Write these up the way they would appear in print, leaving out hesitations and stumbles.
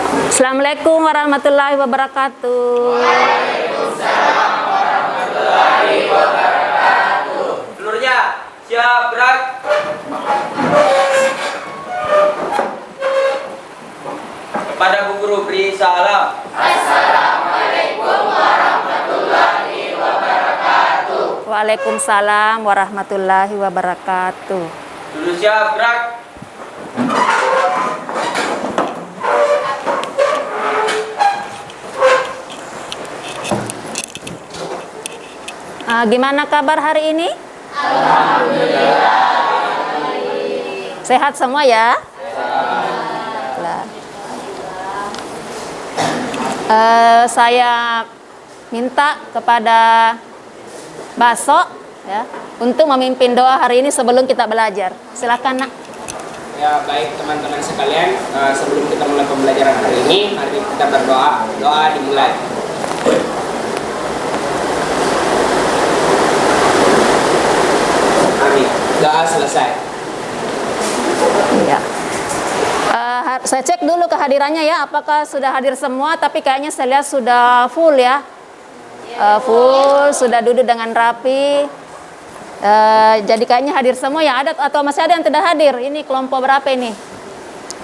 Assalamualaikum warahmatullahi wabarakatuh. Waalaikumsalam warahmatullahi wabarakatuh. Telurnya siap gerak. Kepada Bu Guru beri salam. Assalamualaikum warahmatullahi wabarakatuh. Waalaikumsalam warahmatullahi wabarakatuh. Dulu siap gerak. Gimana kabar hari ini? Alhamdulillah. Sehat semua ya? Saya minta kepada Baso ya untuk memimpin doa hari ini sebelum kita belajar. Silakan nak. Ya baik teman-teman sekalian, sebelum kita mulai pembelajaran hari ini, mari kita berdoa. Doa dimulai. Amin. Doa selesai. Ya. Saya cek dulu kehadirannya ya, apakah sudah hadir semua? Tapi kayaknya saya lihat sudah full ya, full, sudah duduk dengan rapi. Jadi kayaknya hadir semua ya. Ada atau masih ada yang tidak hadir? Ini kelompok berapa ini?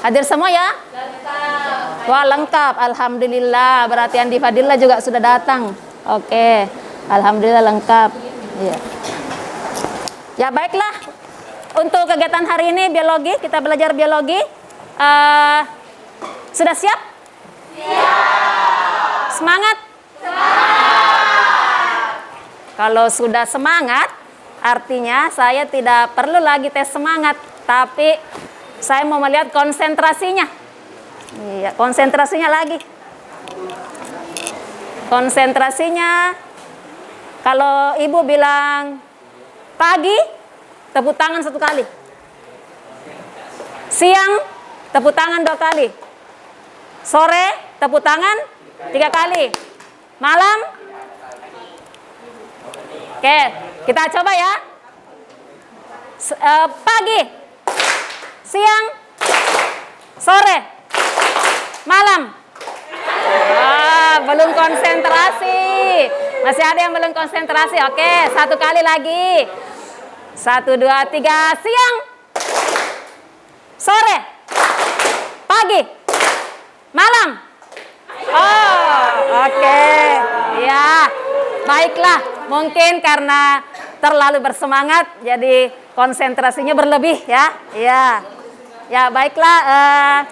Hadir semua ya? Lengkap. Wah lengkap, alhamdulillah. Berarti Andi Fadillah juga sudah datang. Oke, alhamdulillah lengkap. Iya. Ya baiklah. Untuk kegiatan hari ini biologi, kita belajar biologi. Sudah siap? Siap. Semangat? Semangat. Kalau sudah semangat, artinya saya tidak perlu lagi tes semangat, tapi saya mau melihat konsentrasinya. Iya, konsentrasinya lagi. Konsentrasinya, kalau ibu bilang pagi, tepuk tangan 1 kali. Siang, tepuk tangan 2 kali. Sore, tepuk tangan 3 kali. Malam. Oke, kita coba ya. Pagi, siang, sore, malam. Belum konsentrasi. Masih ada yang belum konsentrasi. Oke, 1 kali lagi. 1, 2, 3, siang, sore, pagi, malam. Oh, oke. Ya, baiklah. Mungkin karena terlalu bersemangat, jadi konsentrasinya berlebih ya. Ya, ya baiklah.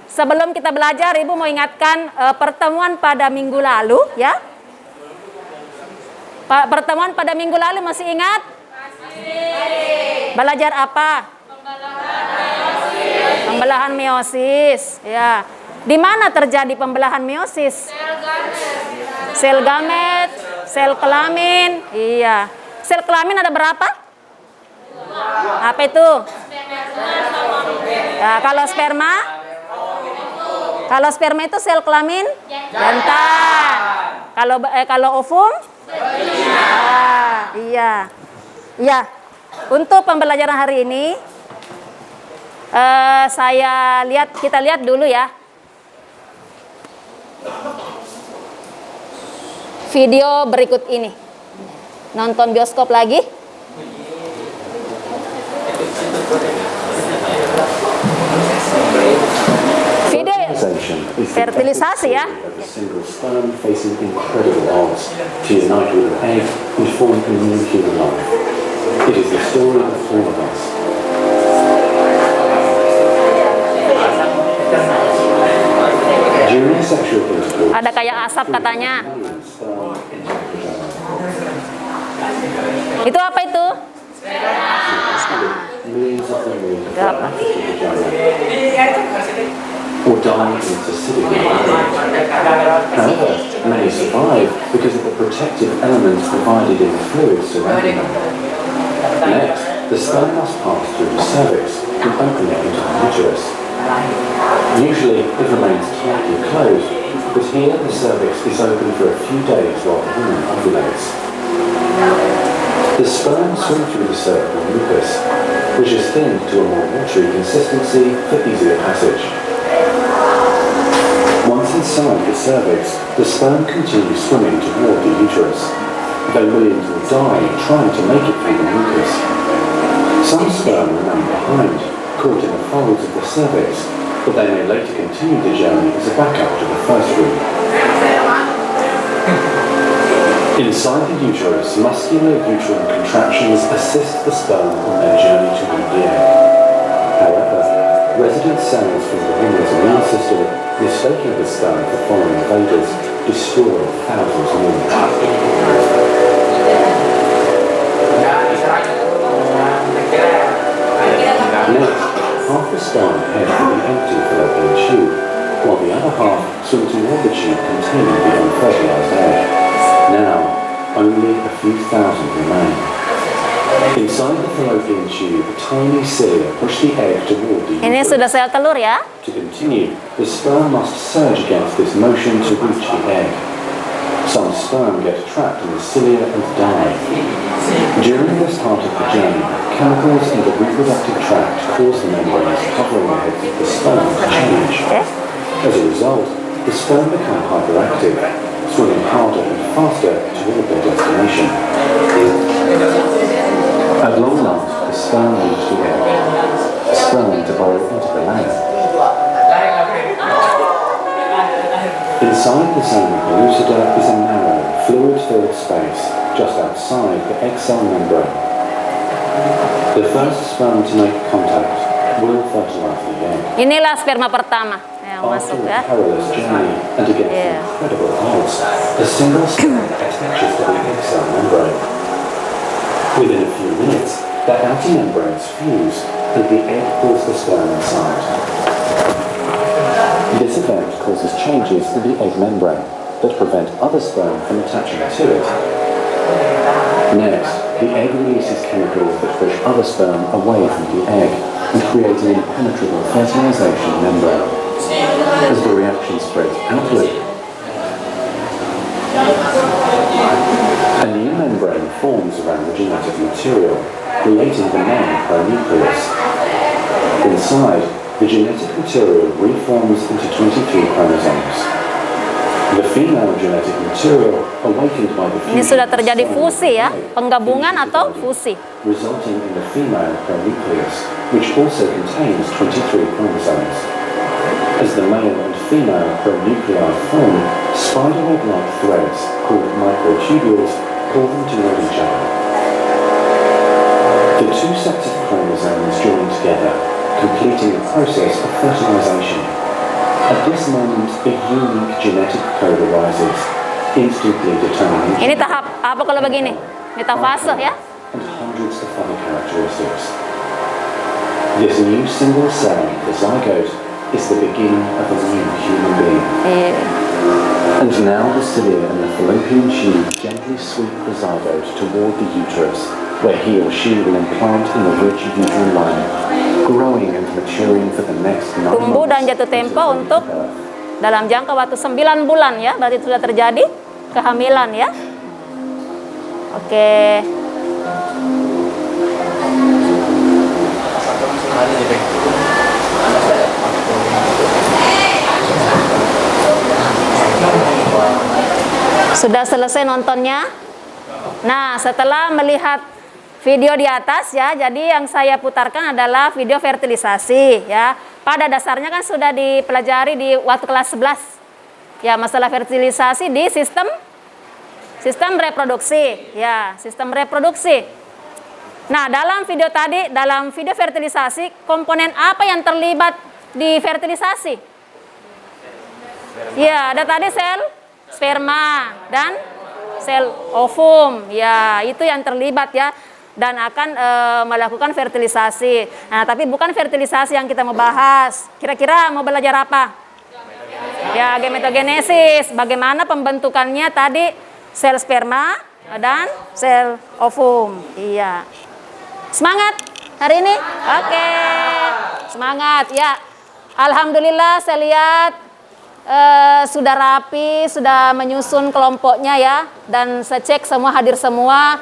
Sebelum kita belajar, Ibu mau ingatkan pertemuan pada minggu lalu ya. Pertemuan pada minggu lalu masih ingat? Belajar apa? Pembelahan meiosis. Ya. Di mana terjadi pembelahan meiosis? Sel gamet, sel kelamin. Iya. Sel kelamin ada berapa? Apa itu? Ya, kalau sperma? Kalau sperma itu sel kelamin jantan. Kalau ovum? Iya. Ya, untuk pembelajaran hari ini kita lihat dulu ya video berikut ini. Nonton bioskop lagi. Video fertilisasi ya. It is the story of all of us. During sexual intercourse, ada kayak asap katanya. Itu apa itu? millions of them will Apa? or die in its acidic environment. However, many survive because of the protective elements provided in the fluids surrounding them. Next, the sperm must pass through the cervix and open it into the uterus. Usually, it remains tightly closed, but here the cervix is open for a few days while the woman ovulates. The sperm swim through the cervical mucus, which is thinned to a more watery consistency for easier passage. inside the cervix, the sperm continues swimming toward the uterus, though millions will die trying to make it through the mucus. Some sperm remain behind, caught in the folds of the cervix, but they may later continue the journey as a backup to the first group. Inside the uterus, muscular uterine contractions assist the sperm on their journey to the egg. However, resident cells from the woman's immune system, mistaking the sperm for foreign invaders, destroy thousands more. Next, half the sperm head for the empty fallopian tube, while the other half swim toward the tube containing the unfertilized egg. Now, only a few thousand remain. Inside the fallopian tube, tiny cilia push the egg toward the Ini uterus. sudah sel telur ya. To continue, the sperm must surge against this motion to reach the egg. Some sperm get trapped in the cilia and die. During this part of the journey, chemicals in the reproductive tract cause the membranes covering the heads of the sperm to change. As a result, the sperm become hyperactive, swimming harder and faster toward their destination. At long last, the sperm reach the egg. Sperm to burrow into the layers. Inside the zona pellucida is a narrow, fluid-filled space just outside the egg cell membrane. The first sperm to make contact will fertilize the egg. Inilah sperma pertama yang After masuk a ya. perilous journey and against incredible odds, a single sperm attaches to the egg cell membrane. Within a few minutes, the outer membranes fuse and the egg pulls the sperm inside. This event causes changes in the egg membrane that prevent other sperm from attaching to it. Next, the egg releases chemicals that push other sperm away from the egg and create an impenetrable fertilization membrane. As the reaction spreads outward, a new membrane forms around the genetic material, creating the main pronucleus. Inside, the genetic material reforms into 23 chromosomes. The female genetic material, awakened by the Ini sudah terjadi fusi ya, penggabungan atau fusi. resulting in the female pronucleus, which also contains 23 chromosomes. As the male and female pronuclei form, spiderweb-like threads, called microtubules, pull them toward each other. The two sets of chromosomes join together, completing the process of fertilization. At this moment, a unique genetic code arises, instantly determining Ini tahap apa kalau begini? Metafase ya. and hundreds of other characteristics. This new single cell, the zygote, is the beginning of a new human being. And now the cilia and the fallopian tube gently sweep the zygote toward the uterus, where he or she will implant in the rich uterine lining, growing and maturing for the next 9 Tumbuh dan months jatuh tempo until untuk birth. dalam jangka waktu 9 bulan ya, berarti sudah terjadi kehamilan ya. Oke. Sudah selesai nontonnya? Nah, setelah melihat video di atas ya, jadi yang saya putarkan adalah video fertilisasi ya. Pada dasarnya kan sudah dipelajari di waktu kelas 11. Ya, masalah fertilisasi di sistem reproduksi ya, sistem reproduksi. Nah, dalam video tadi, dalam video fertilisasi, komponen apa yang terlibat di fertilisasi? Ya, ada tadi sel sperma dan sel ovum. Ya, itu yang terlibat ya, dan akan melakukan fertilisasi. Nah, tapi bukan fertilisasi yang kita mau bahas. Kira-kira mau belajar apa? Ya, gametogenesis. Bagaimana pembentukannya tadi sel sperma dan sel ovum. Iya. Semangat hari ini? Oke. Semangat ya. Alhamdulillah saya lihat sudah rapi, sudah menyusun kelompoknya ya, dan saya cek semua hadir semua.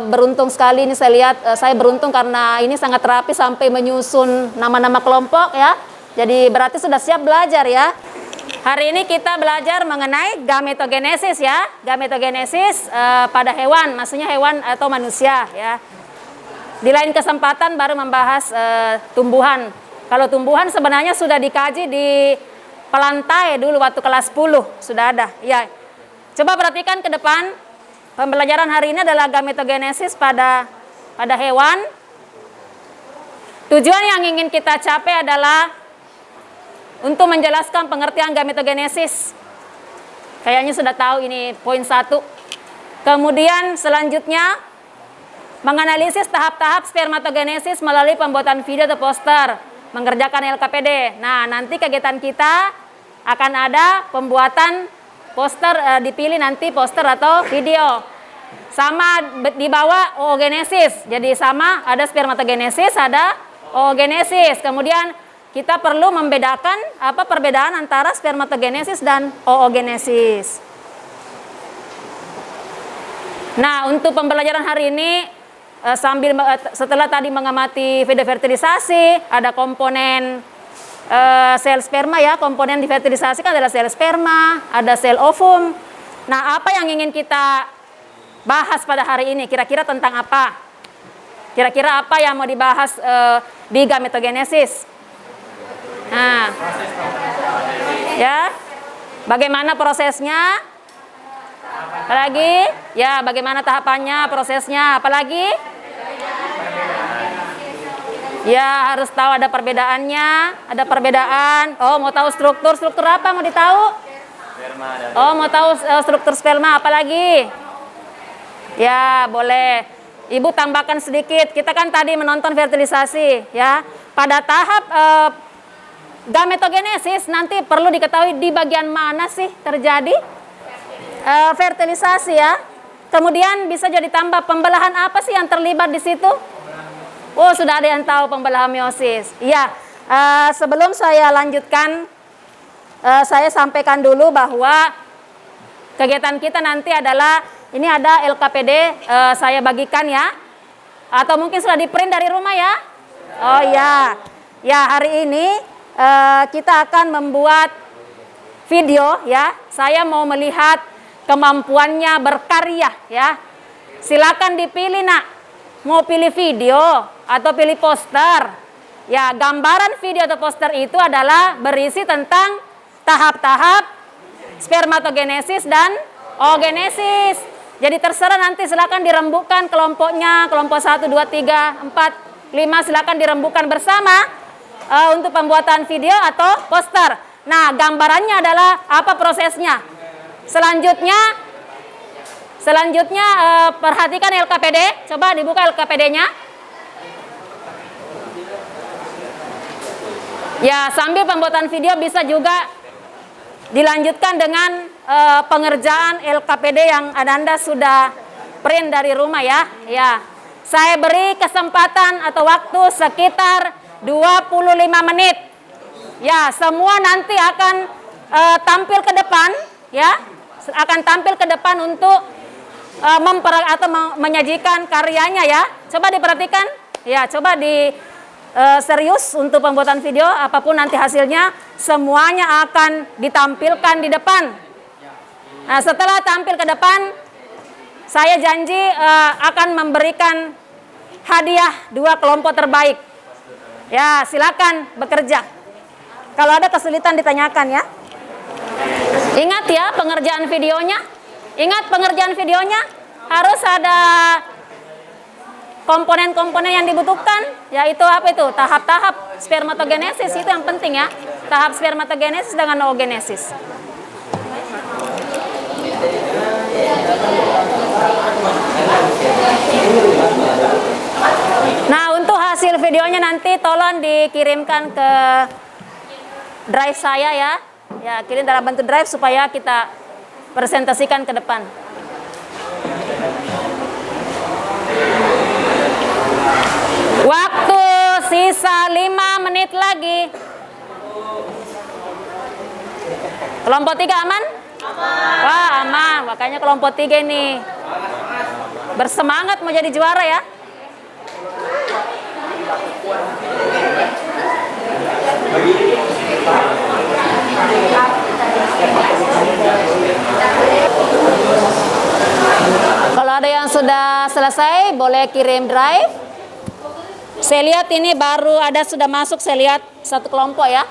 Beruntung sekali ini saya lihat, saya beruntung karena ini sangat rapi sampai menyusun nama-nama kelompok ya. Jadi berarti sudah siap belajar ya. Hari ini kita belajar mengenai gametogenesis ya. Gametogenesis pada hewan, maksudnya hewan atau manusia ya. Di lain kesempatan baru membahas tumbuhan. Kalau tumbuhan sebenarnya sudah dikaji di pelantai dulu waktu kelas 10 sudah ada. Ya. Coba perhatikan ke depan. Pembelajaran hari ini adalah gametogenesis pada hewan. Tujuan yang ingin kita capai adalah untuk menjelaskan pengertian gametogenesis. Kayaknya sudah tahu ini poin 1. Kemudian selanjutnya menganalisis tahap-tahap spermatogenesis melalui pembuatan video atau poster, mengerjakan LKPD. Nah, nanti kegiatan kita akan ada pembuatan poster, dipilih nanti poster atau video. Sama di bawah oogenesis. Jadi sama ada spermatogenesis, ada oogenesis. Kemudian kita perlu membedakan apa perbedaan antara spermatogenesis dan oogenesis. Nah, untuk pembelajaran hari ini setelah tadi mengamati video fertilisasi, ada komponen sel sperma ya, komponen di fertilisasi kan adalah sel sperma, ada sel ovum. Nah, apa yang ingin kita bahas pada hari ini? Kira-kira tentang apa? Kira-kira apa yang mau dibahas di gametogenesis? Nah, ya, bagaimana prosesnya? Apalagi? Ya, bagaimana tahapannya, prosesnya? Apalagi? Ya, harus tahu ada perbedaannya, ada perbedaan. Oh, mau tahu struktur apa? Mau ditahu? Oh, mau tahu struktur sperma? Apalagi? Ya, boleh. Ibu tambahkan sedikit. Kita kan tadi menonton fertilisasi, ya. Pada tahap gametogenesis nanti perlu diketahui di bagian mana sih terjadi fertilisasi ya. Kemudian bisa jadi tambah pembelahan apa sih yang terlibat di situ? Oh, sudah ada yang tahu pembelahan meiosis. Iya. Sebelum saya lanjutkan, saya sampaikan dulu bahwa kegiatan kita nanti adalah ini ada LKPD, saya bagikan ya. Atau mungkin sudah di print dari rumah ya? Oh iya. Ya, hari ini kita akan membuat video ya. Saya mau melihat kemampuannya berkarya ya. Silakan dipilih nak. Mau pilih video atau pilih poster. Ya, gambaran video atau poster itu adalah berisi tentang tahap-tahap spermatogenesis dan oogenesis. Jadi terserah nanti silakan dirembukkan kelompoknya, kelompok 1, 2, 3, 4, 5 silakan dirembukkan bersama. Untuk pembuatan video atau poster. Nah, gambarannya adalah apa prosesnya. Selanjutnya perhatikan LKPD. Coba dibuka LKPD-nya. Ya, sambil pembuatan video bisa juga dilanjutkan dengan pengerjaan LKPD yang Anda sudah print dari rumah ya. Ya, saya beri kesempatan atau waktu sekitar 25 menit. Ya, semua nanti akan tampil ke depan ya. Akan tampil ke depan untuk menyajikan karyanya ya. Coba diperhatikan. Ya, coba serius untuk pembuatan video, apapun nanti hasilnya semuanya akan ditampilkan di depan. Nah, setelah tampil ke depan, saya janji akan memberikan hadiah 2 kelompok terbaik. Ya, silakan bekerja. Kalau ada kesulitan ditanyakan ya. Ingat ya pengerjaan videonya. Ingat pengerjaan videonya harus ada komponen-komponen yang dibutuhkan. Yaitu apa itu? Tahap-tahap spermatogenesis itu yang penting ya. Tahap spermatogenesis dengan oogenesis. Nah, untuk hasil videonya nanti tolong dikirimkan ke drive saya ya. Ya, kirim dalam bentuk drive supaya kita presentasikan ke depan. Waktu sisa 5 menit lagi. Kelompok 3 aman? Aman. Wah, aman. Makanya kelompok 3 ini bersemangat mau jadi juara ya. Sudah selesai, boleh kirim drive. Saya lihat ini baru ada sudah masuk, saya lihat satu kelompok ya.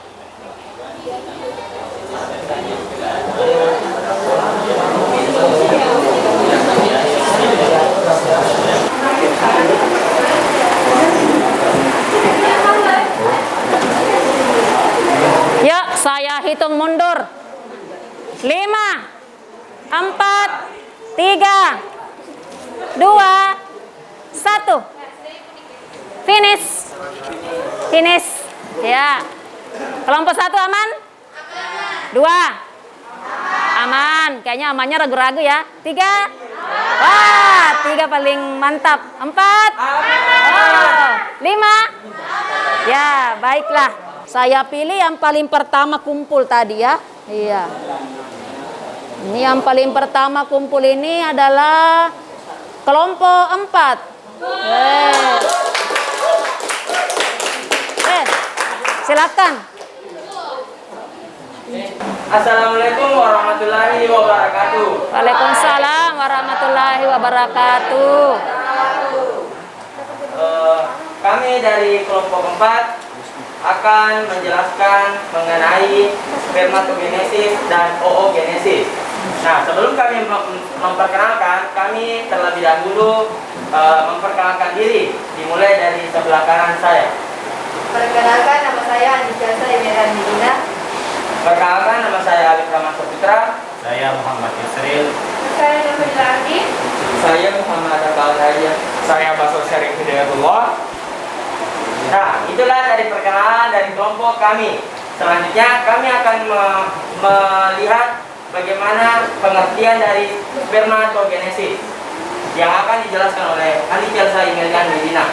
Ya, saya hitung mundur. 5, 4, 3, 2, 1. Finish. Finish. Ya. Kelompok 1 aman? 2. Aman. Kayaknya amannya ragu-ragu ya. 3. Wah, 3 paling mantap. 4. Oh, 5. Ya, baiklah. Saya pilih yang paling pertama kumpul tadi ya. Iya. Ini yang paling pertama kumpul ini adalah kelompok 4. Silakan. Assalamualaikum warahmatullahi wabarakatuh. Waalaikumsalam warahmatullahi wabarakatuh. Kami dari kelompok 4 akan menjelaskan mengenai spermatogenesis dan oogenesis. Nah, sebelum kami memperkenalkan, kami terlebih dahulu memperkenalkan diri, dimulai dari sebelah kanan saya. Perkenalkan, nama saya Andika Saimeran Medina. Perkenalkan, nama saya Alif Rahman Saputra. Saya Muhammad Yusril. Saya Nurul Andi. Saya Muhammad Abdul Hajjah. Saya Baso Syarif Hidayatullah. Nah, itulah dari perkenalan dari kelompok kami. Selanjutnya kami akan melihat bagaimana pengertian dari spermatogenesis yang akan dijelaskan oleh Andika Saimeran Medina.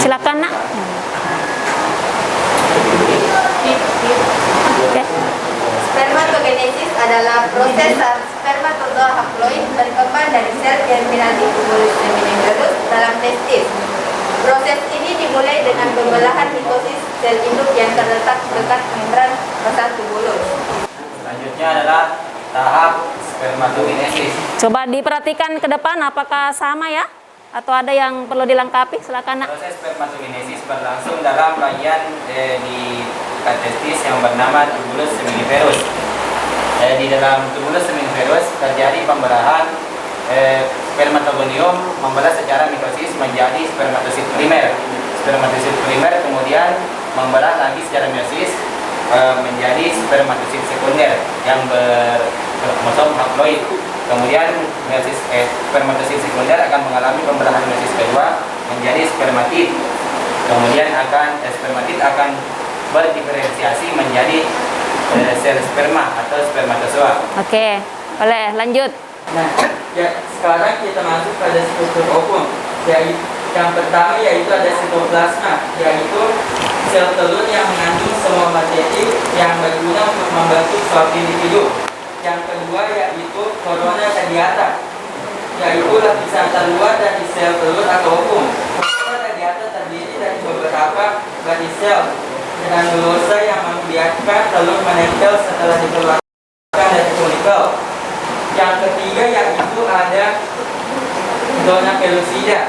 Silakan nak. Oke. Spermatogenesis adalah proses saat spermatozoa haploid berkembang dari sel germinal di tubulus seminiferus dalam testis. Proses ini dimulai dengan pembelahan mitosis sel induk yang terletak dekat membran basal tubulus. Selanjutnya adalah tahap spermatogenesis. Coba diperhatikan ke depan apakah sama ya? Atau ada yang perlu dilengkapi? Silakan nak. Proses spermatogenesis berlangsung dalam bagian di dekat testis yang bernama tubulus seminiferus. Di dalam tubulus seminiferus terjadi pembelahan spermatogonium membelah secara mitosis menjadi spermatosit primer. Spermatosit primer kemudian membelah lagi secara meiosis menjadi spermatosit sekunder yang berkromosom haploid. Kemudian spermatosit sekunder akan mengalami pembelahan meiosis kedua menjadi spermatid. Kemudian spermatid akan berdiferensiasi menjadi sel sperma atau spermatozoa. Oke, boleh lanjut. Nah, ya, sekarang kita masuk pada struktur ovum. Yang pertama yaitu ada sitoplasma, yaitu sel telur yang mengandung semua materi yang berguna untuk membentuk suatu individu. Yang kedua yaitu corona radiata, yaitu lapisan terluar dari sel telur atau ovum. Corona radiata terdiri dari beberapa body cell dan nulosa yang membiarkan telur menempel setelah dikeluarkan dari folikel. Yang ketiga yaitu ada zona pellucida.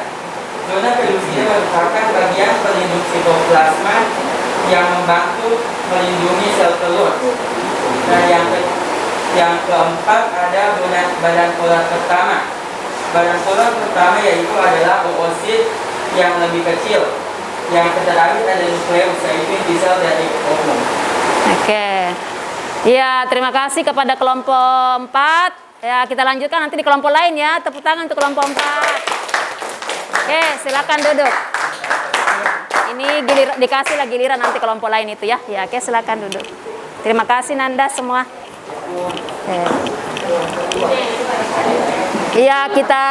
Zona pellucida merupakan bagian pelindung sitoplasma yang membantu melindungi sel telur. Nah, yang keempat ada badan polar pertama. Badan polar pertama yaitu adalah oosit yang lebih kecil. Yang terakhir ada nukleus, yaitu inti sel dari ovum. Oke. Ya, terima kasih kepada kelompok 4. Ya, kita lanjutkan nanti di kelompok lain ya. Tepuk tangan untuk kelompok 4. Oke, silakan duduk. Ini dikasih lagi giliran nanti kelompok lain itu ya. Ya, oke, silakan duduk. Terima kasih Nanda semua. Iya, kita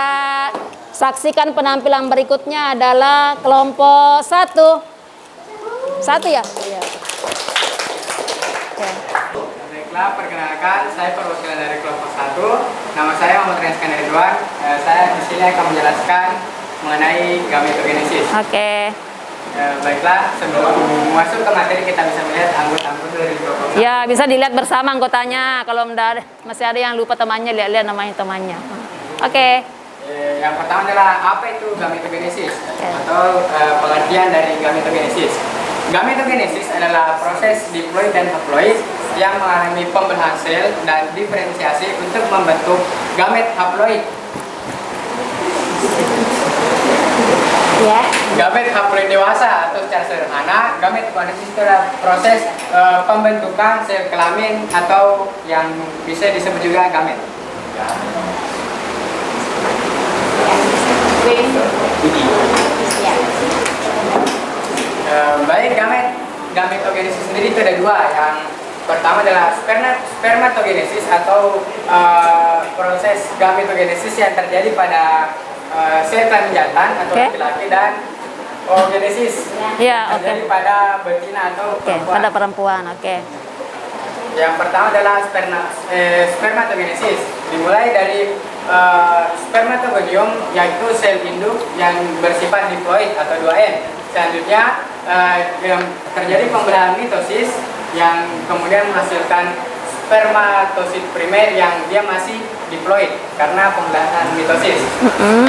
saksikan penampilan berikutnya adalah kelompok 1. 1 ya? Iya. Oke. Baiklah, perkenalkan, saya perwakilan dari kelompok 1. Nama saya Muhammad Renskan Ridwan. Saya di sini akan menjelaskan mengenai gametogenesis. Oke. Baiklah, sebelum masuk ke materi kita bisa melihat anggota-anggota dari kelompok. Ya, bisa dilihat bersama anggotanya. Kalau masih ada yang lupa temannya, lihat-lihat namanya temannya. Oke. Yang pertama adalah apa itu gametogenesis atau pengertian dari gametogenesis. Gametogenesis adalah proses diploid dan haploid yang mengalami pembelahan sel dan diferensiasi untuk membentuk gamet haploid. Ya. Gamet haploid dewasa atau secara sederhana, gametogenesis itu adalah proses pembentukan sel kelamin atau yang bisa disebut juga gamet. Baik, gametogenesis sendiri itu ada dua. Yang pertama adalah spermatogenesis atau proses gametogenesis yang terjadi pada sel kelamin jantan atau laki-laki, dan oogenesis Ya, terjadi pada betina atau perempuan. pada perempuan. Oke. Yang pertama adalah spermatogenesis, dimulai dari spermatogonium, yaitu sel induk yang bersifat diploid atau 2N. Selanjutnya yang terjadi pembelahan mitosis yang kemudian menghasilkan spermatosit primer yang dia masih diploid karena pembelahan mitosis.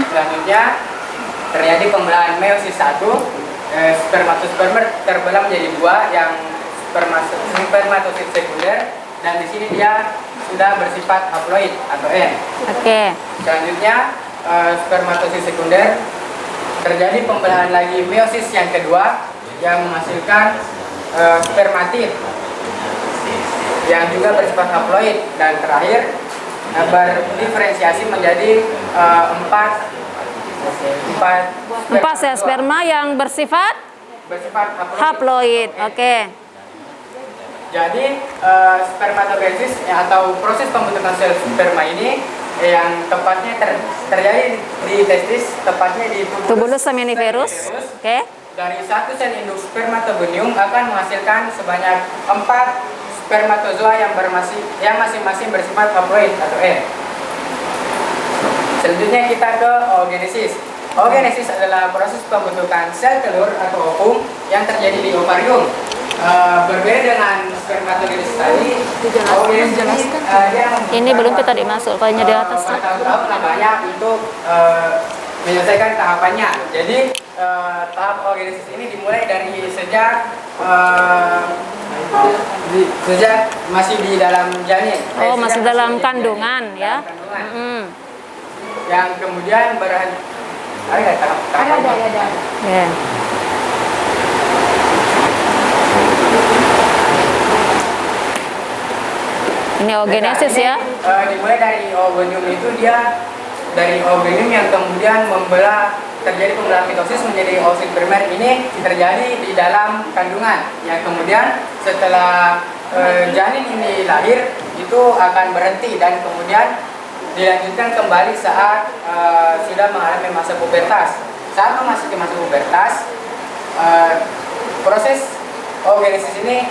Selanjutnya terjadi pembelahan meiosis 1, spermatosperma terbelah menjadi dua, yang spermatosit sekunder, dan di sini dia sudah bersifat haploid atau N. Oke. Selanjutnya spermatosit sekunder terjadi pembelahan lagi meiosis yang kedua yang menghasilkan spermatid yang juga bersifat haploid, dan terakhir berdiferensiasi menjadi empat sel sperma yang bersifat haploid. Oke. Jadi spermatogenesis atau proses pembentukan sel sperma ini yang tepatnya terjadi di testis, tepatnya di Tubulus seminiferus. Oke. Dari satu sel induk spermatogonium akan menghasilkan sebanyak 4 spermatozoa yang masing-masing bersifat haploid atau N. Selanjutnya kita ke oogenesis. Oogenesis adalah proses pembentukan sel telur atau ovum yang terjadi di ovarium. Berbeda dengan spermatogenesis tadi, oogenesis Ini belum kita dimasuk, filenya di atas. bertahun-tahun namanya untuk menyelesaikan tahapannya. Jadi tahap oogenesis ini dimulai dari sejak masih di dalam janin. Oh, masih Sejak dalam di kandungan janin, ya. dalam kandungan. Yang kemudian ada nggak tahap? Ada. Ya. Ini oogenesis ya. Dimulai dari oogonium itu, dia dari oogonium yang kemudian terjadi pembelahan mitosis menjadi oosit primer. Ini terjadi di dalam kandungan yang kemudian setelah janin ini lahir itu akan berhenti dan kemudian dilanjutkan kembali saat sudah mengalami masa pubertas. Saat memasuki masa pubertas, proses oogenesis ini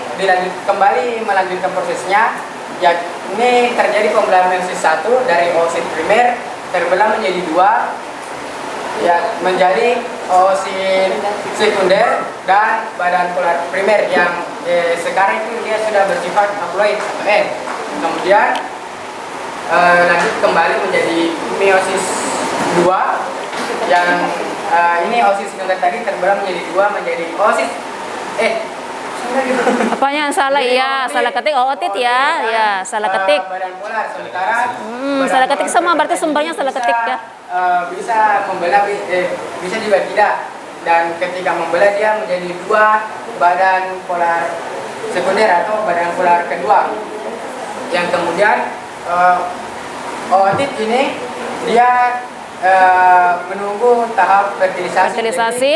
melanjutkan prosesnya. Ya, ini terjadi pembelahan meiosis 1 dari oosit primer terbelah menjadi 2, ya, menjadi oosit sekunder dan badan polar primer yang sekarang itu dia sudah bersifat haploid atau N. Kemudian lanjut kembali menjadi meiosis 2 yang ini oosit sekunder tadi terbelah menjadi 2 menjadi oosit Apanya yang salah? Iya, salah ketik. Ootit ya. Ya, salah ketik. Badan polar, sementara Salah ketik semua, berarti sumbernya salah ketik ya. Bisa membelah, bisa juga tidak. Dan ketika membelah dia menjadi 2 badan polar sekunder atau badan polar kedua. Yang kemudian ootit ini dia menunggu tahap fertilisasi. Fertilisasi.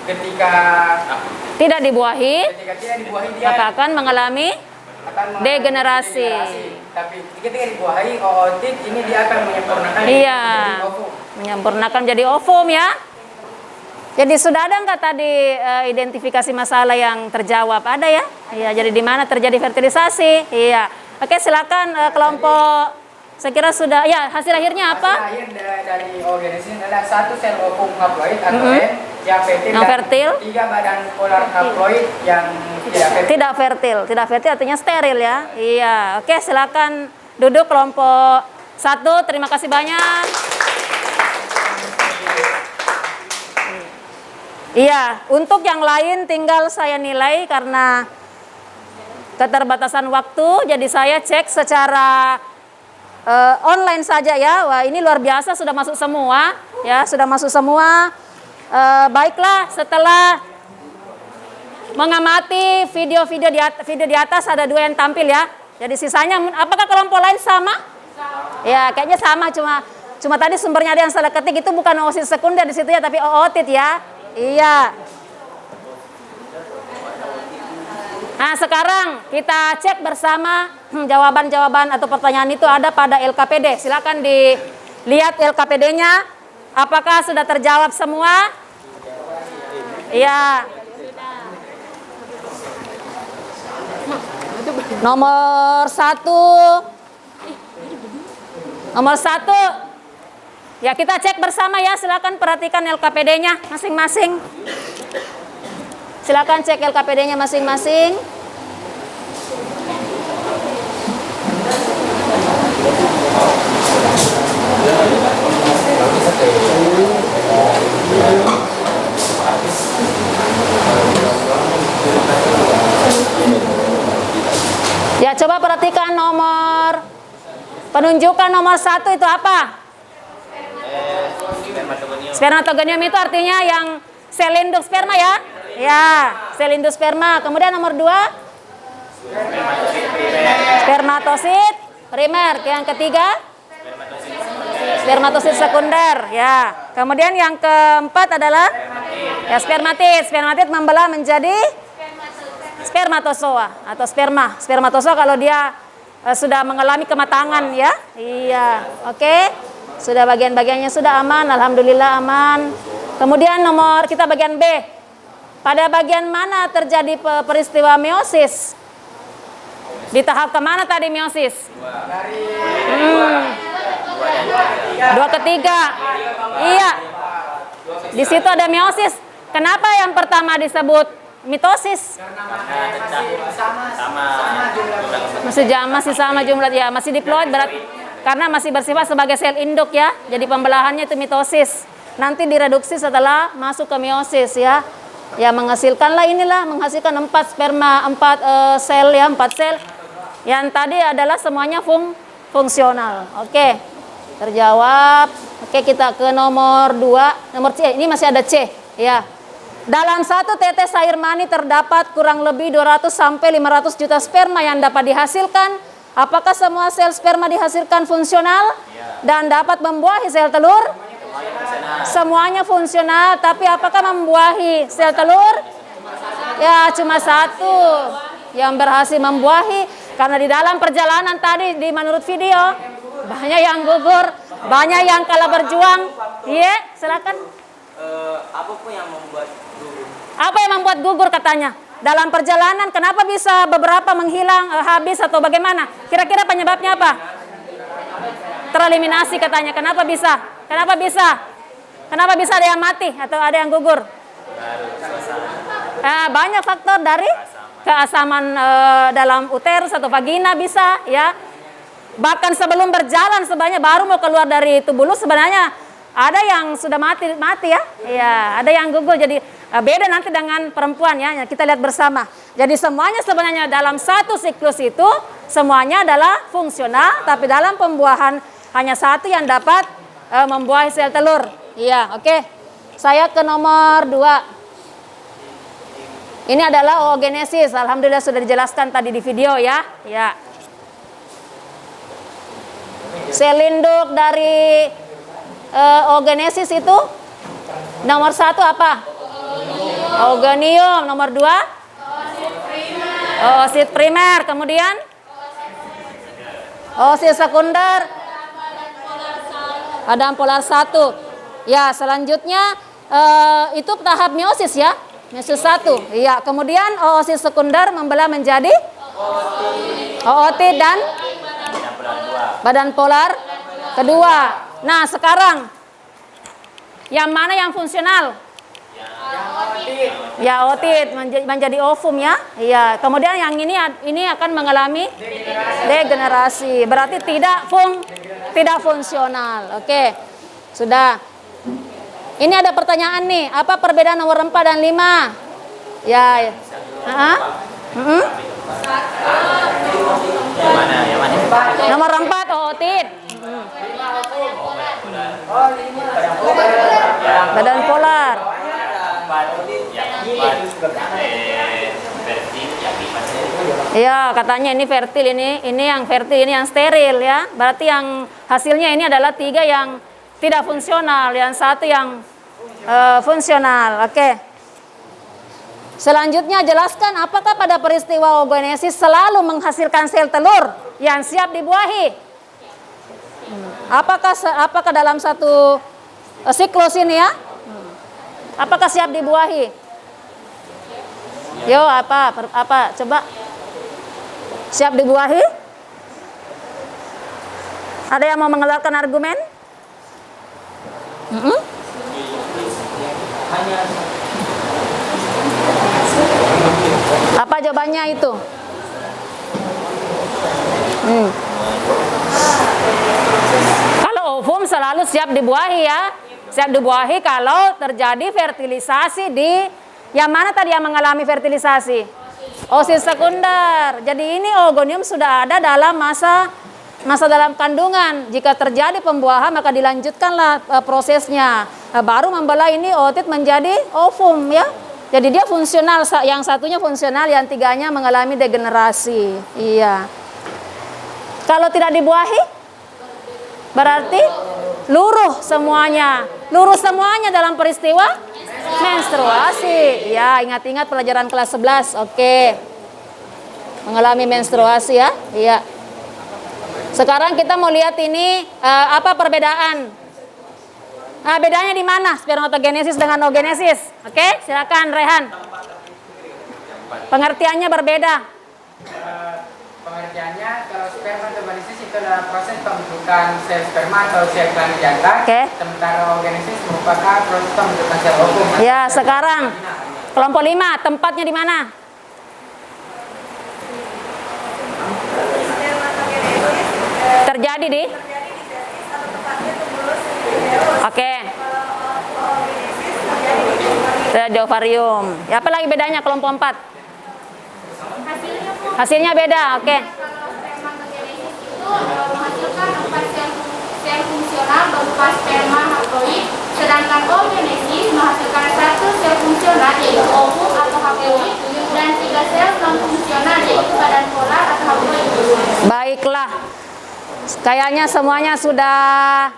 Ketika Tidak dibuahi, tidak dibuahi dia maka akan mengalami degenerasi. Tapi ketika dibuahi ootit ini dia akan menyempurnakan Iya, menjadi ovum. menyempurnakan menjadi ovum ya. Jadi sudah ada nggak tadi identifikasi masalah yang terjawab? Ada ya? Iya, jadi di mana terjadi fertilisasi? Iya. Oke, silakan kelompok. Saya kira sudah. Ya, hasil akhirnya apa? Hasil akhir dari oogenesis adalah satu sel ovum haploid atau N yang fertil, Yang dan fertil. 3 badan polar haploid yang tidak fertil. Tidak fertil. Tidak fertil artinya steril ya. Iya. Oke, silakan duduk kelompok 1. Terima kasih banyak. Iya, untuk yang lain tinggal saya nilai karena keterbatasan waktu, jadi saya cek secara online saja ya. Wah, ini luar biasa, sudah masuk semua ya, sudah masuk semua. Baiklah, setelah mengamati video-video di atas ada 2 yang tampil ya. Jadi sisanya, apakah kelompok lain sama? Ya, kayaknya sama, cuma tadi sumbernya ada yang salah ketik, itu bukan oosit sekunder di situ ya, tapi ootit ya. Iya. Nah, sekarang kita cek bersama jawaban-jawaban atau pertanyaan itu ada pada LKPD. Silakan dilihat LKPD-nya. Apakah sudah terjawab semua? Iya. Nomor 1. Nomor 1. Ya, kita cek bersama ya. Silakan perhatikan LKPD-nya masing-masing. Silakan cek LKPD-nya masing-masing. Ya, coba perhatikan nomor penunjukan nomor 1 itu apa? Spermatogonium itu artinya yang sel induk sperma ya? Ya, sel induk sperma. Kemudian nomor 2 spermatosit primer. Yang ketiga spermatosit sekunder ya. Kemudian yang keempat adalah ya spermatid. Spermatid membelah menjadi spermatozoa atau sperma. Spermatozoa kalau dia sudah mengalami kematangan ya. Iya, oke. Sudah bagian-bagiannya sudah aman, alhamdulillah aman. Kemudian nomor kita bagian B. Pada bagian mana terjadi peristiwa meiosis? Di tahap kemana tadi meiosis? 2 ke 3. Iya. Di situ ada meiosis. Kenapa yang pertama disebut mitosis? Masih sama jumlah ya, masih diploid berarti karena masih bersifat sebagai sel induk ya. Jadi pembelahannya itu mitosis. Nanti direduksi setelah masuk ke meiosis ya. Ya menghasilkanlah menghasilkan 4 sperma, 4 sel ya, 4 sel. Yang tadi adalah semuanya fungsional. Oke. Terjawab. Oke, kita ke nomor 2. Nomor C, ini masih ada C ya. Dalam 1 tetes air mani terdapat kurang lebih 200 sampai 500 juta sperma yang dapat dihasilkan. Apakah semua sel sperma dihasilkan fungsional dan dapat membuahi sel telur? Semuanya fungsional, tapi apakah membuahi sel telur? Ya, cuma 1 yang berhasil membuahi. Karena di dalam perjalanan tadi menurut video banyak yang gugur, banyak yang kalah berjuang. Iya, silakan. Apa pun yang membuat gugur? Apa yang membuat gugur katanya? Dalam perjalanan kenapa bisa beberapa menghilang, habis atau bagaimana? Kira-kira penyebabnya apa? Tereliminasi katanya. Kenapa bisa? Kenapa bisa? Kenapa bisa ada yang mati atau ada yang gugur? Banyak faktor dari keasaman dalam uterus atau vagina bisa ya. Bahkan sebelum berjalan sebenarnya baru mau keluar dari tubulus sebenarnya ada yang sudah mati ya. Iya, ada yang gugur. Jadi beda nanti dengan perempuan ya. Kita lihat bersama. Jadi semuanya sebenarnya dalam 1 siklus itu semuanya adalah fungsional, tapi dalam pembuahan hanya 1 yang dapat membuahi sel telur. Iya, oke. Saya ke nomor 2. Ini adalah oogenesis. Alhamdulillah sudah dijelaskan tadi di video ya. Ya. Sel induk dari oogenesis itu nomor 1 apa? Oogonium. Nomor 2 oosit primer. Kemudian oosit sekunder, badan polar 1. Ya, selanjutnya itu tahap meiosis ya, meiosis 1. Iya, kemudian oosit sekunder membelah menjadi ootit dan badan polar kedua. Nah, sekarang yang mana yang fungsional? Ya, otit menjadi ovum ya. Iya. Kemudian yang ini akan mengalami degenerasi. Berarti tidak fungsional. Oke. Sudah. Ini ada pertanyaan nih. Apa perbedaan nomor 4 dan 5? Ya. Nomor 4 otit. Badan polar. Ya, katanya ini fertil, ini yang fertil, ini yang steril ya. Berarti yang hasilnya ini adalah 3 yang tidak fungsional, yang 1 yang fungsional. Oke. Selanjutnya jelaskan apakah pada peristiwa oogenesis selalu menghasilkan sel telur yang siap dibuahi. Apakah dalam satu siklus ini ya? Apakah siap dibuahi? Yo, apa? Coba. Siap dibuahi? Ada yang mau mengeluarkan argumen? Apa jawabannya itu? Kalau ovum selalu siap dibuahi ya. Siap dibuahi kalau terjadi fertilisasi di yang mana tadi yang mengalami fertilisasi? Oosit sekunder. Jadi ini oogonium sudah ada dalam masa dalam kandungan. Jika terjadi pembuahan maka dilanjutkanlah prosesnya. Baru membelah ini ootit menjadi ovum ya. Jadi dia fungsional, yang satunya fungsional, yang 3-nya mengalami degenerasi. Iya. Kalau tidak dibuahi, berarti luruh semuanya. Luruh semuanya dalam peristiwa menstruasi. Ya, ingat-ingat pelajaran kelas 11. Oke. Mengalami menstruasi ya. Iya. Sekarang kita mau lihat ini apa perbedaan. Nah, bedanya di mana spermatogenesis dengan oogenesis? Oke, silakan Rehan. Pengertiannya berbeda. Pengertiannya kalau spermatogenesis itu adalah proses pembentukan sel sperma atau sel kelamin jantan. Oke. Sementara oogenesis merupakan proses pembentukan sel ovum. Ya, sekarang kelompok 5 tempatnya di mana? Terjadi di? Oke. Di ovarium. Ya, apa lagi bedanya kelompok 4? Hasilnya beda. Oke. Kalau spermatogenesis itu menghasilkan 4 sel fungsional berupa sperma haploid, sedangkan oogenesis menghasilkan 1 sel fungsional yaitu ovum atau haploid dan 3 sel non fungsional yaitu badan polar atau haploid. Baiklah. Kayaknya semuanya sudah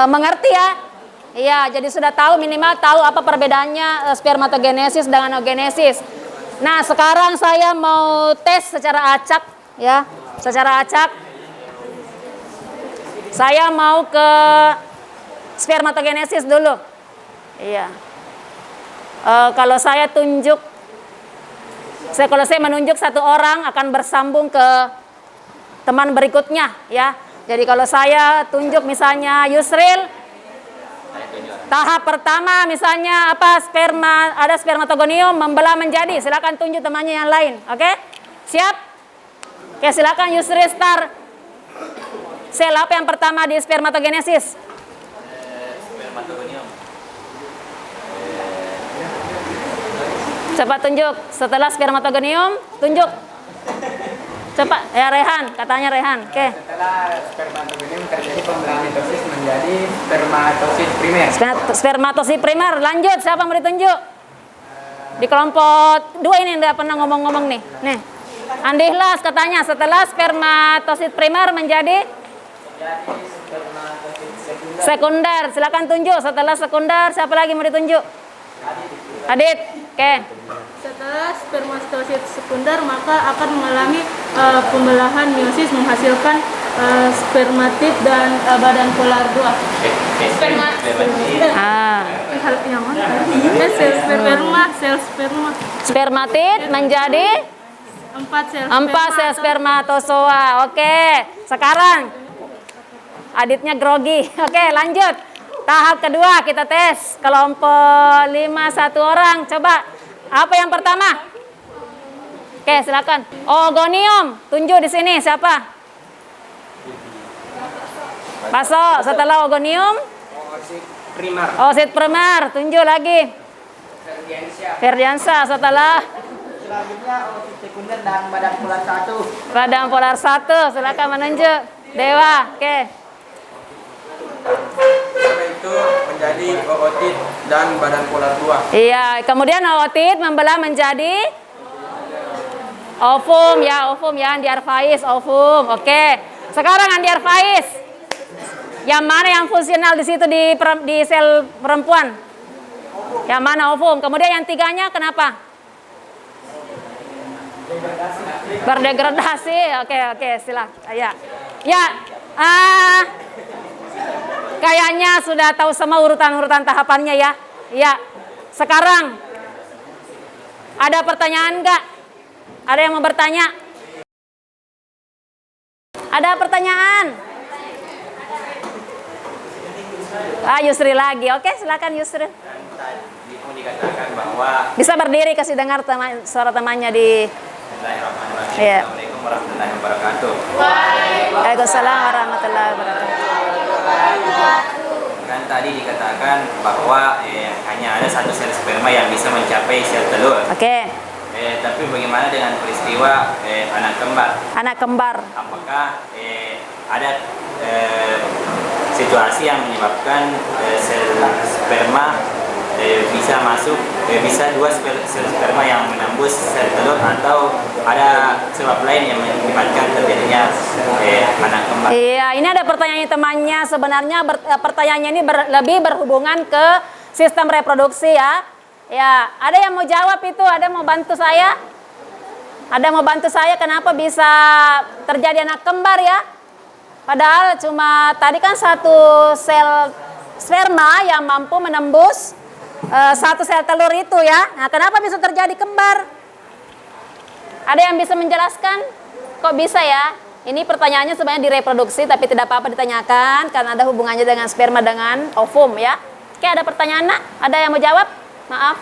mengerti ya. Iya, jadi sudah tahu, minimal tahu apa perbedaannya spermatogenesis dengan oogenesis. Nah, sekarang saya mau tes secara acak ya. Secara acak. Saya mau ke spermatogenesis dulu. Iya. Kalau saya menunjuk satu orang akan bersambung ke teman berikutnya ya. Jadi kalau saya tunjuk misalnya Yusril, tahap pertama misalnya ada spermatogonium membelah menjadi, silakan tunjuk temannya yang lain. Oke? Siap? Oke, silakan Yusril start. Sel apa yang pertama di spermatogenesis? Spermatogonium. Coba tunjuk. Setelah spermatogonium, tunjuk. Coba ya Rehan, katanya Rehan. Oke. Setelah spermatogonium terjadi pembelahan mitosis menjadi spermatosit primer. Spermatosit primer. Lanjut, siapa mau ditunjuk? Di kelompok 2 ini udah pernah ngomong-ngomong nih. Nih. Andihlas katanya setelah spermatosit primer menjadi sekunder. Silakan tunjuk. Setelah sekunder siapa lagi mau ditunjuk? Adit. Oke. Setelah spermatosit sekunder maka akan mengalami pembelahan meiosis menghasilkan spermatid dan badan polar 2. Yang mana? Sel sperma. Spermatid menjadi 4 sel spermatozoa. Oke. Sekarang Aditnya grogi. Oke, lanjut. Tahap kedua kita tes. Kelompok 5 1 orang. Coba. Apa yang pertama? Oke, silakan. Ogonium. Tunjuk di sini siapa? Masuk. Setelah ogonium? Oosit primer. Tunjuk lagi. Ferdiansyah. Setelah? Selanjutnya oosit sekunder dan badan polar 1. Badan polar 1. Silakan menunjuk. Dewa. Oke. Setelah itu menjadi ootit dan badan polar 2. Iya, kemudian ootit membelah menjadi ovum ya, Andi Arfaiz, ovum. Oke. Sekarang Andi Arfaiz. Yang mana yang fungsional di situ di sel perempuan? Yang mana ovum? Kemudian yang tiganya kenapa? Berdegradasi. Oke, silakan. Ya. Kayaknya sudah tahu semua urutan-urutan tahapannya ya. Ya. Sekarang ada pertanyaan enggak? Ada yang mau bertanya? Ada pertanyaan? Yusri lagi. Oke, silakan Yusri. Tadi pun dikatakan bahwa Bisa berdiri kasih dengar suara temannya di. Bismillahirrahmanirrahim. Iya. Assalamualaikum warahmatullahi wabarakatuh. Waalaikumsalam warahmatullahi wabarakatuh. Kan tadi dikatakan bahwa hanya ada satu sel sperma yang bisa mencapai sel telur. Oke. Tapi bagaimana dengan peristiwa anak kembar? Anak kembar. Apakah ada situasi yang menyebabkan sel sperma bisa masuk, bisa dua sel sperma yang menembus sel telur, atau ada sebab lain yang menyebabkan terjadinya anak kembar? Iya, ini ada pertanyaan temannya. Sebenarnya pertanyaannya ini lebih berhubungan ke sistem reproduksi ya. Ya, ada yang mau jawab itu? Ada yang mau bantu saya? Ada yang mau bantu saya kenapa bisa terjadi anak kembar ya? Padahal cuma tadi kan satu sel sperma yang mampu menembus satu sel telur itu ya. Nah, kenapa bisa terjadi kembar? Ada yang bisa menjelaskan? Kok bisa ya? Ini pertanyaannya sebenarnya direproduksi tapi tidak apa-apa ditanyakan karena ada hubungannya dengan sperma dengan ovum ya. Oke, ada pertanyaan nak? Ada yang mau jawab? Maaf.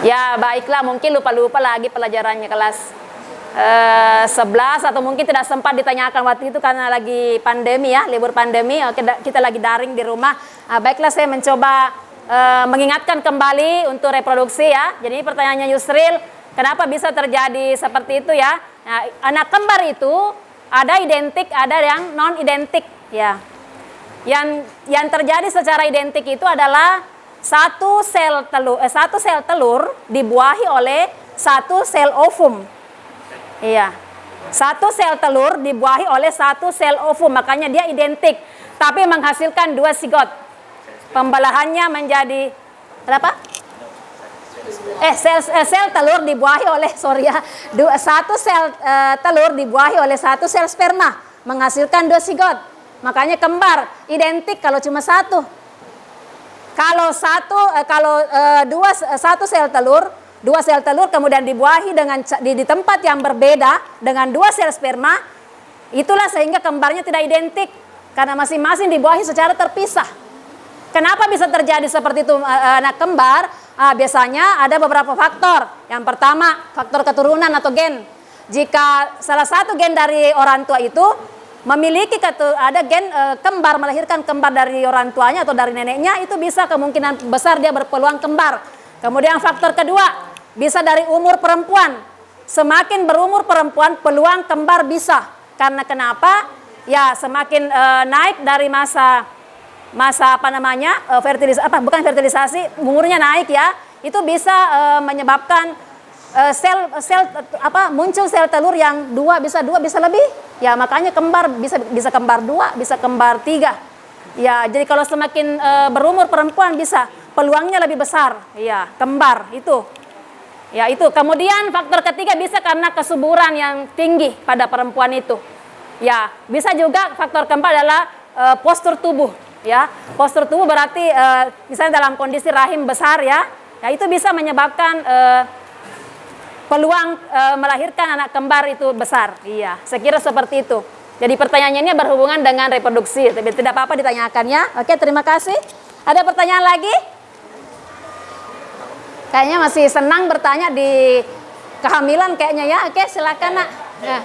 Ya, baiklah, mungkin lupa-lupa lagi pelajarannya kelas 11 atau mungkin tidak sempat ditanyakan waktu itu karena lagi pandemi ya, libur pandemi. Oke, kita lagi daring di rumah. Baiklah, saya mencoba mengingatkan kembali untuk reproduksi ya. Jadi pertanyaannya Yusril, kenapa bisa terjadi seperti itu ya? Nah, anak kembar itu ada identik, ada yang non identik ya. Yang terjadi secara identik itu adalah satu sel telur dibuahi oleh satu sel ovum. Iya. Satu sel telur dibuahi oleh satu sel ovum, makanya dia identik, tapi menghasilkan dua sigot. Pembelahannya menjadi berapa? Sel telur dibuahi oleh satu sel telur dibuahi oleh satu sel sperma, menghasilkan dua sigot. Makanya kembar, identik kalau cuma satu. Kalau dua sel telur kemudian dibuahi di tempat yang berbeda dengan dua sel sperma, itulah sehingga kembarnya tidak identik karena masing-masing dibuahi secara terpisah. Kenapa bisa terjadi seperti itu anak kembar? Biasanya ada beberapa faktor. Yang pertama, faktor keturunan atau gen. Jika salah satu gen dari orang tua itu memiliki ada gen kembar, melahirkan kembar dari orang tuanya atau dari neneknya, itu bisa kemungkinan besar dia berpeluang kembar. Kemudian faktor kedua, bisa dari umur perempuan. Semakin berumur perempuan, peluang kembar bisa. Karena kenapa? Ya, semakin naik dari masa fertilisasi, umurnya naik ya, itu bisa menyebabkan muncul sel telur yang bisa dua bisa lebih. Ya, makanya kembar bisa kembar 2, bisa kembar 3. Ya, jadi kalau semakin berumur perempuan bisa peluangnya lebih besar. Ya, kembar itu. Ya, itu. Kemudian faktor ketiga bisa karena kesuburan yang tinggi pada perempuan itu. Ya, bisa juga faktor keempat adalah postur tubuh. Ya, postur tubuh berarti misalnya dalam kondisi rahim besar ya. Ya, itu bisa menyebabkan peluang melahirkan anak kembar itu besar. Iya, saya kira seperti itu. Jadi pertanyaannya ini berhubungan dengan reproduksi. Tapi tidak apa-apa ditanyakan ya. Oke, terima kasih. Ada pertanyaan lagi? Kayaknya masih senang bertanya di kehamilan kayaknya ya. Oke, silakan nak. Ya.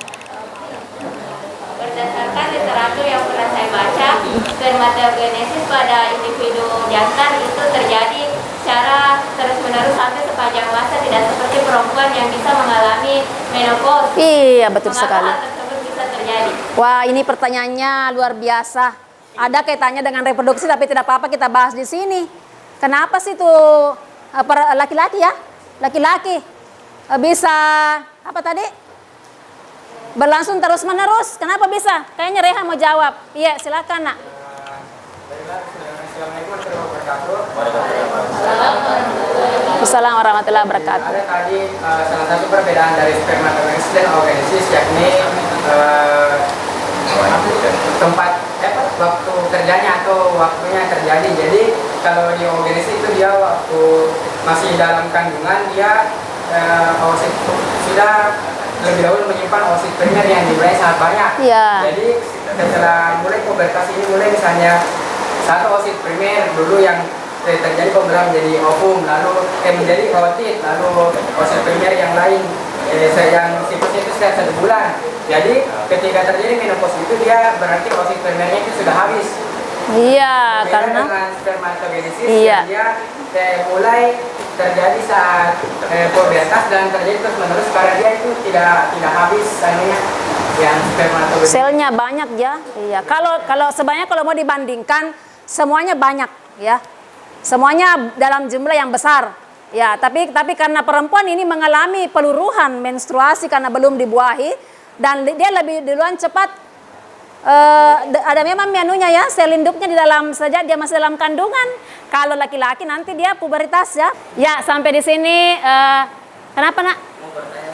Berdasarkan literatur yang pernah saya baca, spermatogenesis pada individu jantan itu terjadi secara terus-menerus sampai sepanjang masa, tidak seperti perempuan yang bisa mengalami menopause. Iya, betul Mengapa sekali. hal tersebut bisa terjadi? Wah, ini pertanyaannya luar biasa. Ada kaitannya dengan reproduksi, tapi tidak apa-apa kita bahas di sini. Kenapa sih tuh laki-laki ya? Laki-laki bisa apa tadi? Berlangsung terus-menerus. Kenapa bisa? Kayaknya Reha mau jawab. Iya, silakan nak. Assalamualaikum warahmatullahi wabarakatuh. Ada tadi salah satu perbedaan dari spermatogenesis dan oogenesis, yakni tempat waktu kerjanya atau waktunya terjadi. Jadi kalau di oogenesis itu dia waktu masih dalam kandungan, dia oosit sudah lebih dahulu menyimpan oosit primer yang jumlahnya sangat banyak. Iya. Jadi setelah mulai pubertas ini, mulai misalnya satu oosit primer dulu yang terjadi pembelahan menjadi ovum, lalu menjadi ootit, lalu oosit primer yang lain yang siklusnya itu setiap 1 bulan. Jadi ketika terjadi menopause itu, dia berarti oosit primernya itu sudah habis. Iya, Beda karena dengan spermatogenesis iya. yang dia mulai terjadi saat pubertas dan terjadi terus menerus, karena dia itu tidak habis anunya yang spermatogenesis. selnya banyak ya. Iya. Kalau sebenarnya kalau mau dibandingkan semuanya banyak ya. Semuanya dalam jumlah yang besar. Ya, tapi karena perempuan ini mengalami peluruhan menstruasi karena belum dibuahi dan dia lebih duluan cepat ada memang menunya ya, sel induknya di dalam saja dia masih dalam kandungan. Kalau laki-laki nanti dia pubertas ya. Ya, sampai di sini kenapa nak?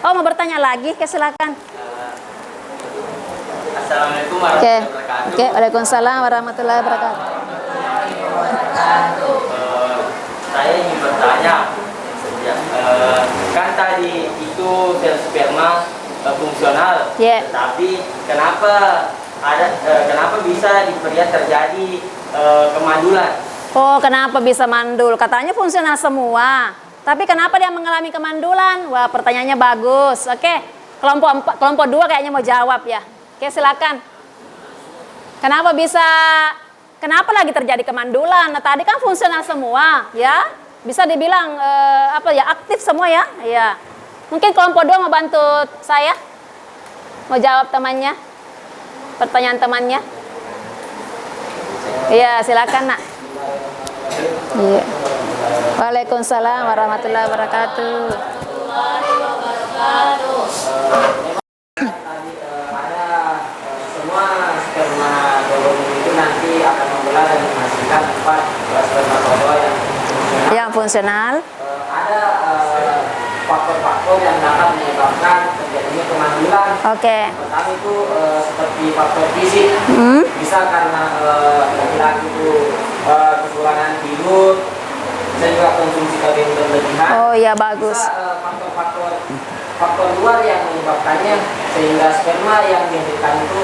Oh, mau bertanya lagi? Oke, silakan. Assalamualaikum Oke. warahmatullahi wabarakatuh. Oke, Waalaikumsalam warahmatullahi wabarakatuh. Saya ingin bertanya, kan tadi itu sel sperma fungsional, Yeah. tapi kenapa bisa di pria terjadi kemandulan? Oh, kenapa bisa mandul? Katanya fungsional semua. Tapi kenapa dia mengalami kemandulan? Wah, pertanyaannya bagus. Oke, kelompok 2 kayaknya mau jawab ya. Oke, silakan. Kenapa lagi terjadi kemandulan? Nah, tadi kan fungsional semua, ya. Bisa dibilang aktif semua ya. Iya. Mungkin kelompok 2 mau bantu saya? Mau jawab temannya? Pertanyaan temannya? Iya, silakan nak. Iya. Waalaikumsalam warahmatullahi wabarakatuh. Ada semua spermatozoa itu nanti akan membelah dan menghasilkan 4 spermatozoa yang fungsional. Yang fungsional. Ada faktor-faktor yang dapat menyebabkan terjadinya kemandulan. Oke. Pertama itu seperti faktor fisik, bisa karena laki-laki itu kekurangan tidur, bisa juga konsumsi kafein berlebihan. Oh iya, bagus. Bisa faktor luar yang menyebabkannya, sehingga sperma yang dihasilkan itu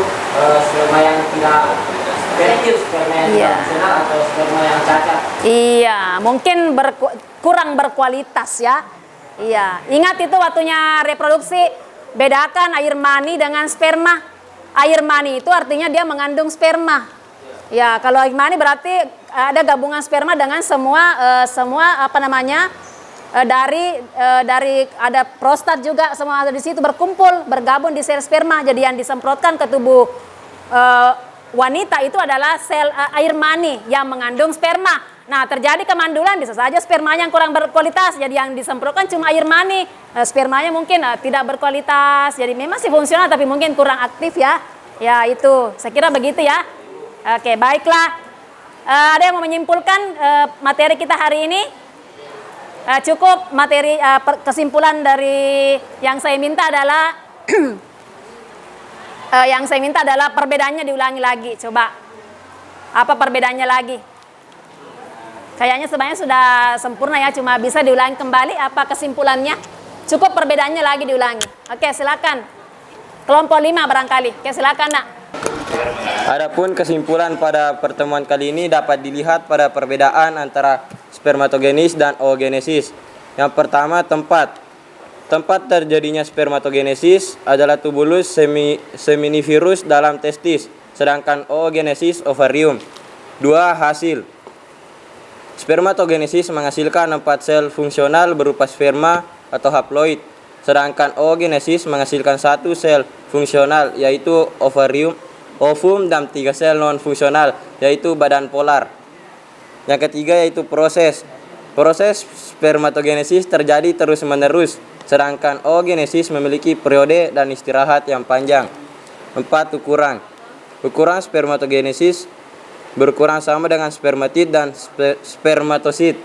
sperma yang tidak fertil, sperma yang tidak fungsional atau sperma yang cacat. Iya, mungkin kurang berkualitas ya. Iya, ingat itu waktunya reproduksi, bedakan air mani dengan sperma. Air mani itu artinya dia mengandung sperma. Ya, kalau air mani berarti ada gabungan sperma dengan semua dari ada prostat juga, semua ada di situ berkumpul, bergabung di sel sperma. Jadi yang disemprotkan ke tubuh wanita itu adalah sel air mani yang mengandung sperma. Nah, terjadi kemandulan, bisa saja spermanya yang kurang berkualitas, jadi yang disemprotkan cuma air mani, spermanya mungkin tidak berkualitas, jadi memang sih fungsional tapi mungkin kurang aktif ya. Ya itu, saya kira begitu ya. Oke, baiklah. Ada yang mau menyimpulkan materi kita hari ini? Cukup materi kesimpulan dari yang saya minta adalah perbedaannya diulangi lagi. Coba, apa perbedaannya lagi? Kayaknya sebenarnya sudah sempurna ya, cuma bisa diulangi kembali apa kesimpulannya. Cukup perbedaannya lagi diulangi. Oke, silakan. Kelompok 5 barangkali. Oke, silakan nak. Adapun kesimpulan pada pertemuan kali ini dapat dilihat pada perbedaan antara spermatogenesis dan oogenesis. Yang pertama, tempat. Tempat terjadinya spermatogenesis adalah tubulus seminivirus dalam testis, sedangkan oogenesis ovarium. 2. Hasil. Spermatogenesis menghasilkan 4 sel fungsional berupa sperma atau haploid, sedangkan oogenesis menghasilkan 1 sel fungsional yaitu ovum dan 3 sel non-fungsional yaitu badan polar. Yang ketiga yaitu proses. Proses spermatogenesis terjadi terus-menerus, sedangkan oogenesis memiliki periode dan istirahat yang panjang. 4. Ukuran. Ukuran spermatogenesis berkurang sama dengan spermatid dan spermatosit,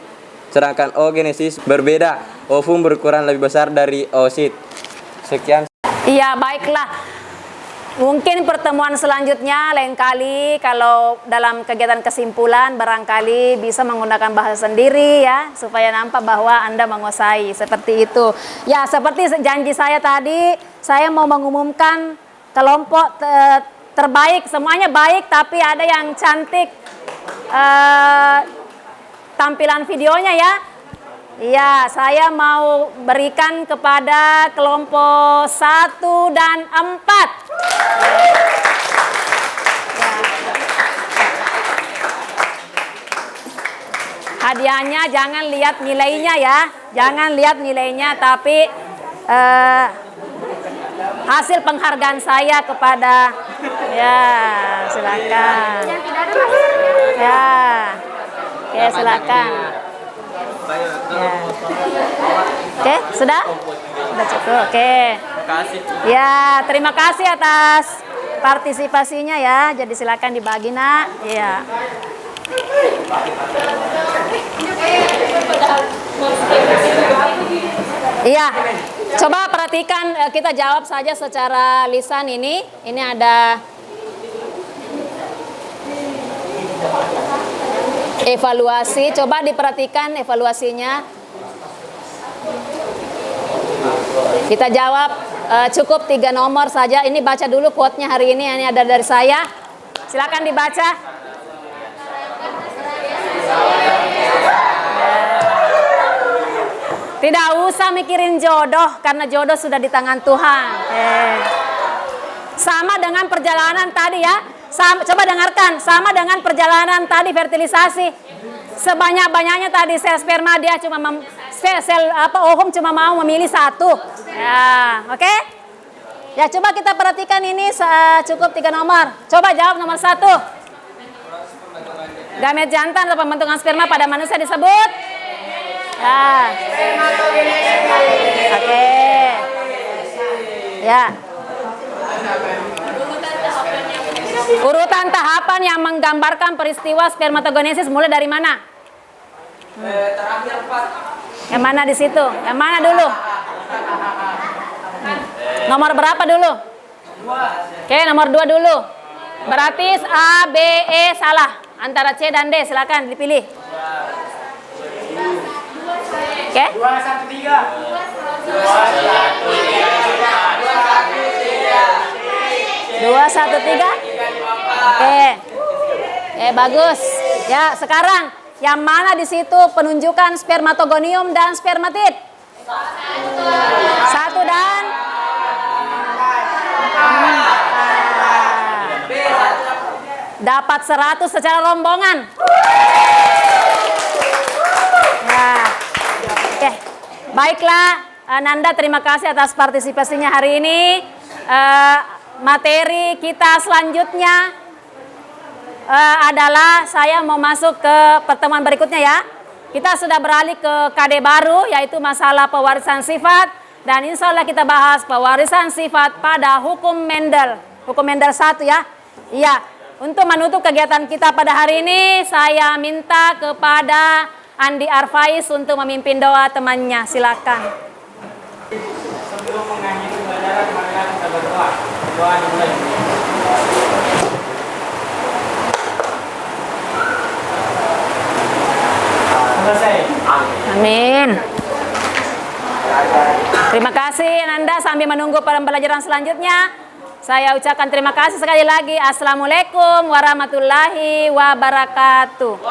sedangkan oogenesis berbeda. Ovum berkurang lebih besar dari oosit. Sekian. Iya, baiklah. Mungkin pertemuan selanjutnya lain kali kalau dalam kegiatan kesimpulan barangkali bisa menggunakan bahasa sendiri ya, supaya nampak bahwa Anda menguasai seperti itu. Ya, seperti janji saya tadi, saya mau mengumumkan kelompok terbaik, semuanya baik tapi ada yang cantik tampilan videonya ya. Iya, saya mau berikan kepada kelompok 1 dan 4. Hadiahnya jangan lihat nilainya ya, jangan lihat nilainya, tapi hasil penghargaan saya kepada, ya silakan. Ya, oke silakan. Ya. Oke, sudah? Sudah cukup. Oke. Ya, terima kasih atas partisipasinya ya. Jadi silakan dibagi nak. Ya. Iya. Coba perhatikan, kita jawab saja secara lisan ini. Ini ada evaluasi, coba diperhatikan evaluasinya. Kita jawab cukup 3 nomor saja. Ini baca dulu quote-nya hari ini ada dari saya. Silakan dibaca. Tidak usah mikirin jodoh karena jodoh sudah di tangan Tuhan. Sama dengan perjalanan tadi ya. Coba dengarkan, sama dengan perjalanan tadi fertilisasi. Sebanyak-banyaknya tadi sel sperma dia cuma ovum cuma mau memilih 1. Ya, oke? Ya, coba kita perhatikan ini cukup 3 nomor. Coba jawab nomor 1. Gamet jantan atau pembentukan sperma pada manusia disebut? Ya. Oke. Ya. Urutan tahapan yang menggambarkan peristiwa spermatogenesis mulai dari mana? Terakhir 4. Yang mana di situ? Yang mana dulu? Nomor berapa dulu? 2. Oke, nomor 2 dulu. Berarti A, B, E salah. Antara C dan D, silakan dipilih. Oke? 2, 1, 3. 2, 1, 3. Oke. Bagus. Ya, sekarang yang mana di situ penunjukan spermatogonium dan spermatid? 1 dan dapat 100 secara rombongan. Nah, oke. Baiklah, Nanda terima kasih atas partisipasinya hari ini. Materi kita selanjutnya adalah saya mau masuk ke pertemuan berikutnya ya. Kita sudah beralih ke KD baru yaitu masalah pewarisan sifat, dan insya Allah kita bahas pewarisan sifat pada hukum Mendel 1 ya. Iya, untuk menutup kegiatan kita pada hari ini saya minta kepada Andi Arfais untuk memimpin doa temannya, silakan. Sebelum mengakhiri pelajaran maka kita berdoa. Doa dimulai. Selesai. Amin. Terima kasih Nanda, sambil menunggu pembelajaran selanjutnya. Saya ucapkan terima kasih sekali lagi. Assalamualaikum warahmatullahi wabarakatuh.